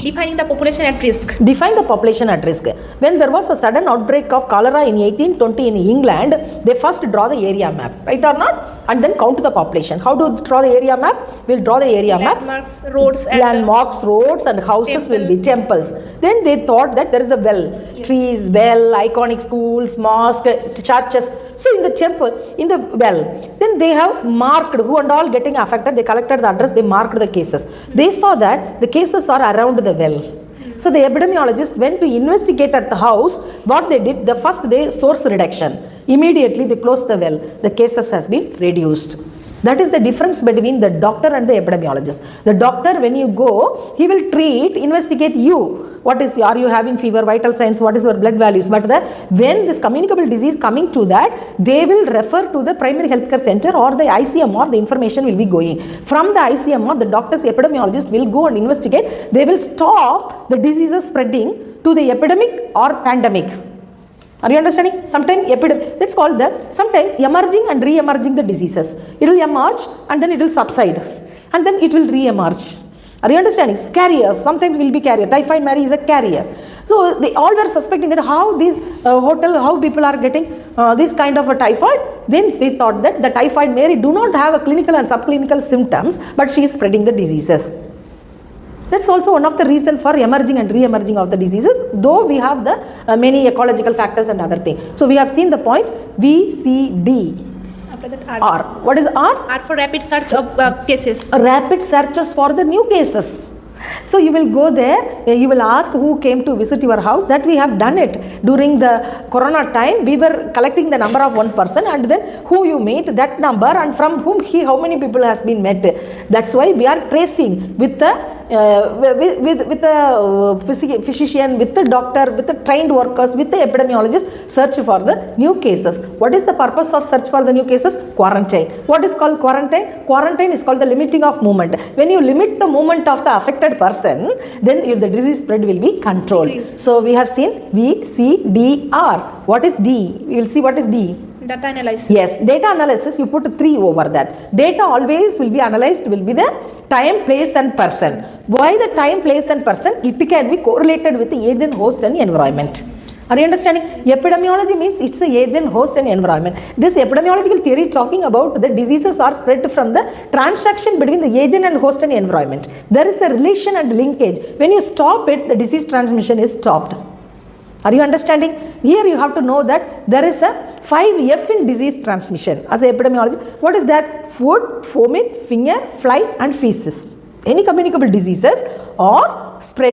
Defining the population at risk. Define the population at risk. When there was a sudden outbreak of cholera in 1820 in England, they first draw the area map, right or not? And then count the population. How do we draw the area map? We'll draw the area Landmarks, map. roads, and landmarks, roads, and houses will be temples. Then they thought that there is a well, trees, well, iconic schools, mosque, churches. So in the temple, in the well, then they have marked who and all getting affected. They collected the address, they marked the cases. They saw that the cases are around the well. So the epidemiologists went to investigate at the house. What they did, the first they source reduction. Immediately they closed the well. The cases has been reduced. That is the difference between the doctor and the epidemiologist. The doctor, when you go, he will treat, investigate you. What is, are you having fever, vital signs, what is your blood values? But when this communicable disease coming to that, they will refer to the primary healthcare center or the ICMR, the information will be going. From the ICMR, the doctors, epidemiologists will go and investigate. They will stop the diseases spreading to the epidemic or pandemic. Are you understanding? Sometimes that's called sometimes emerging and re-emerging the diseases. It will emerge and then it will subside and then it will re-emerge. Are you understanding? Carriers, sometimes will be carrier. Typhoid Mary is a carrier. So they all were suspecting that how these how people are getting this kind of a typhoid. Then they thought that the typhoid Mary do not have a clinical and subclinical symptoms, but she is spreading the diseases. That's also one of the reasons for emerging and re-emerging of the diseases, though we have the many ecological factors and other things. So we have seen the point VCD. After that R. What is R? R for rapid search of cases. Rapid searches for the new cases. So you will go there, you will ask who came to visit your house. That we have done it during the corona time. We were collecting the number of one person and then who you meet, that number, and from whom how many people has been met. That's why we are tracing with the with the physician, with the doctor, with the trained workers, with the epidemiologist, search for the new cases. What is the purpose of search for the new cases? Quarantine. What is called quarantine? Quarantine is called the limiting of movement. When you limit the movement of the affected person, then the disease spread will be controlled. Decreased. So we have seen V, C, D, R. What is D? We will see what is D. Data analysis. Yes, data analysis, you put 3 over that. Data always will be analyzed, will be the time, place and person. Why the time, place and person? It can be correlated with the agent, host and environment. Are you understanding? Epidemiology means it's the agent, host and environment. This epidemiological theory talking about the diseases are spread from the transaction between the agent and host and environment. There is a relation and linkage. When you stop it, the disease transmission is stopped. Are you understanding? Here you have to know that there is a 5F in disease transmission. As an epidemiologist, what is that? Food, vomit, finger, fly and feces. Any communicable diseases or spread.